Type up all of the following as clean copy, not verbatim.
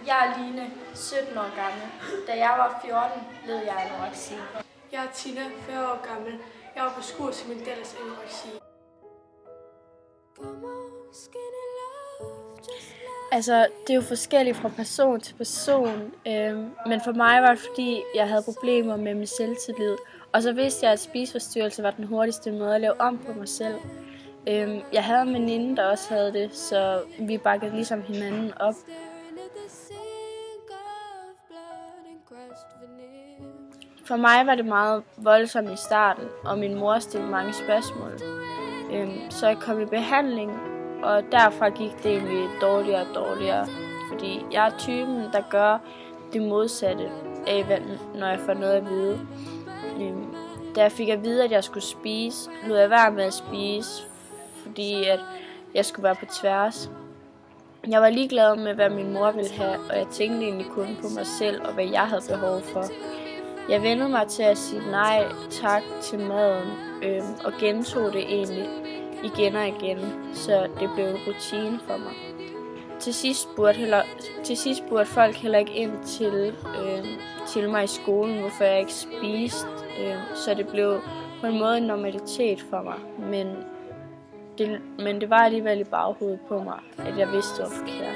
Jeg er Line, 17 år gammel. Da jeg var 14, led jeg af anoreksi. Jeg er Tina, 40 år gammel. Jeg var på skur til min datters anoreksi. Altså, det er jo forskelligt fra person til person, men for mig var det fordi, jeg havde problemer med min selvtillid. Og så vidste jeg, at spiseforstyrrelse var den hurtigste måde at lave om på mig selv. Jeg havde en veninde, der også havde det, så vi bakkede ligesom hinanden op. For mig var det meget voldsomt i starten, og min mor stillede mange spørgsmål. Så jeg kom i behandling, og derfra gik det egentlig dårligere og dårligere. Fordi jeg er typen, der gør det modsatte af, når jeg får noget at vide. Da jeg fik at vide, at jeg skulle spise, lod jeg være med at spise, fordi at jeg skulle være på tværs. Jeg var ligeglad med, hvad min mor ville have, og jeg tænkte egentlig kun på mig selv og hvad jeg havde behov for. Jeg vendte mig til at sige nej tak til maden, og gentog det egentlig igen og igen, så det blev en rutine for mig. Til sidst spurgte folk heller ikke ind til mig i skolen, hvorfor jeg ikke spiste, så det blev på en måde en normalitet for mig, men det var alligevel i baghovedet på mig, at jeg vidste, det var forkert.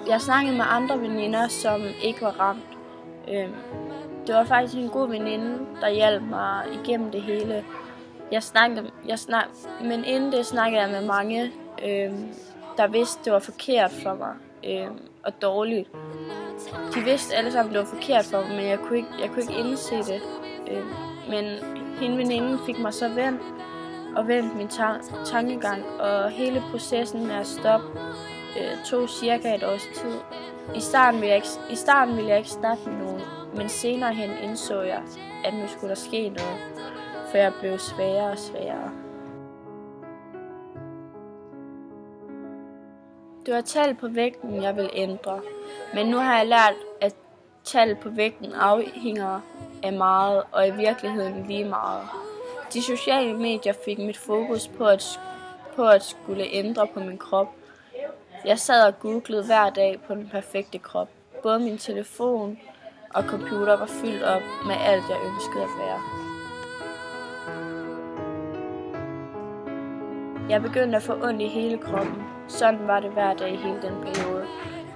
Jeg snakkede med andre veninder, som ikke var ramt. Det var faktisk en god veninde, der hjalp mig igennem det hele. Men inden det snakkede jeg med mange, der vidste, det var forkert for mig og dårligt. De vidste alle sammen, det var forkert for mig, men jeg kunne ikke indse det. Men hende veninden fik mig så vendt min tankegang, og hele processen med at stoppe tog cirka et års tid. I starten ville jeg ikke snakke med nogen, men senere hen indså jeg, at nu skulle der ske noget, for jeg blev svagere og svagere. Det var tallet på vægten, jeg ville ændre, men nu har jeg lært, at tallet på vægten afhænger af meget, og i virkeligheden lige meget. De sociale medier fik mit fokus på at skulle ændre på min krop. Jeg sad og googlede hver dag på den perfekte krop. Både min telefon og computer var fyldt op med alt, jeg ønskede at være. Jeg begyndte at få ondt i hele kroppen. Sådan var det hver dag i hele den periode.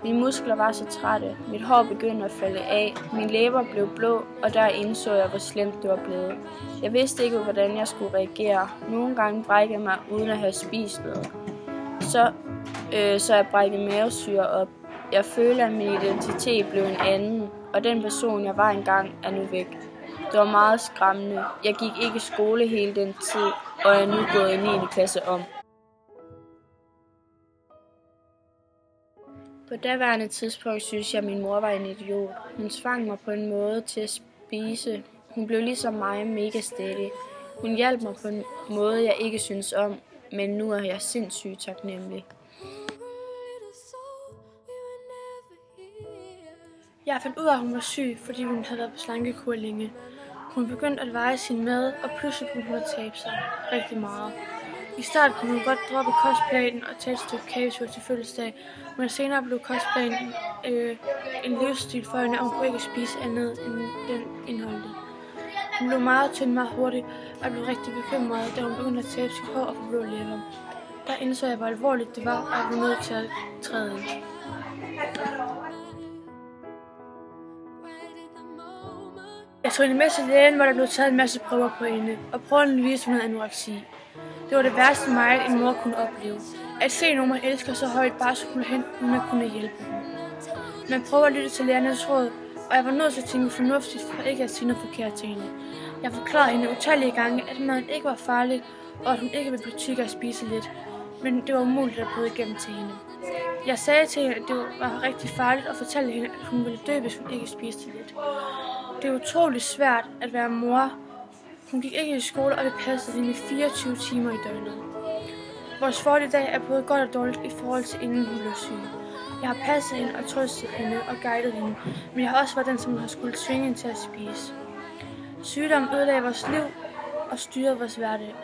Mine muskler var så trætte. Mit hår begyndte at falde af. Mine læber blev blå, og der indså jeg, hvor slemt det var blevet. Jeg vidste ikke, hvordan jeg skulle reagere. Nogle gange brækkede jeg mig uden at have spist noget. Så jeg brækkede mavesyre op. Jeg følte, at min identitet blev en anden, og den person, jeg var engang, er nu væk. Det var meget skræmmende. Jeg gik ikke i skole hele den tid, og er nu gået i 9. klasse om. På daværende tidspunkt synes jeg, at min mor var en idiot. Hun tvang mig på en måde til at spise. Hun blev ligesom mig mega stædig. Hun hjalp mig på en måde, jeg ikke synes om, men nu er jeg sindssygt taknemmelig. Jeg fandt ud af, at hun var syg, fordi hun havde været på slankekur længe. Hun begyndte at veje sin mad, og pludselig kunne hun tabe sig rigtig meget. I starten kunne hun godt droppe kostplanen og tage et stykke kagetur til fødselsdag, men senere blev kostplanen en livsstil for hende, og hun kunne ikke spise andet end den indholdte. Hun blev meget tynd meget hurtigt, og blev rigtig bekymret, da hun begyndte at tabe sit hår og få blå læber. Der indså jeg, hvor alvorligt det var, og jeg blev nødt til at træde ind. Jeg tog hende med til lægen, hvor der blev taget en masse prøver på hende, og prøverne viste, hun havde anoreksi. Det var det værste mig, en mor kunne opleve. At se nogen, man elsker så højt, bare skulle hen, uden at kunne hjælpe dem. Man prøver at lytte til lægernes råd, og jeg var nødt til at tænke fornuftigt, for ikke at sige noget forkert til hende. Jeg forklarede hende utallige gange, at maden ikke var farlig, og at hun ikke ville blive tyk og spise lidt. Men det var umuligt at bryde igennem til hende. Jeg sagde til hende, at det var rigtig farligt, og fortalte hende, at hun ville dø, hvis hun ikke spiste lidt. Det er utroligt svært at være mor. Hun gik ikke i skole, og vi passede hende 24 timer i døgnet. Vores forhold i dag er både godt og dårligt i forhold til inden hun blev syg. Jeg har passet hende og trøstet hende og guidet hende, men jeg har også været den, som har skulle tvinge hende til at spise. Sygdommen ødelagde vores liv og styrede vores hverdag,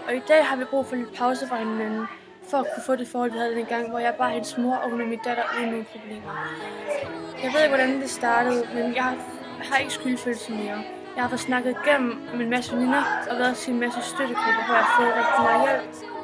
og i dag har vi brug for lidt pause fra hinanden, for at kunne få det forhold, vi havde dengang, hvor jeg bare er hendes mor, og hun er min datter uden nogen problemer. Jeg ved ikke, hvordan det startede, men jeg har ikke skyldfølelse mere. Jeg har fået snakket igennem med en masse veninder og været til en masse støttegrupper, hvor jeg har fået rigtig meget hjælp.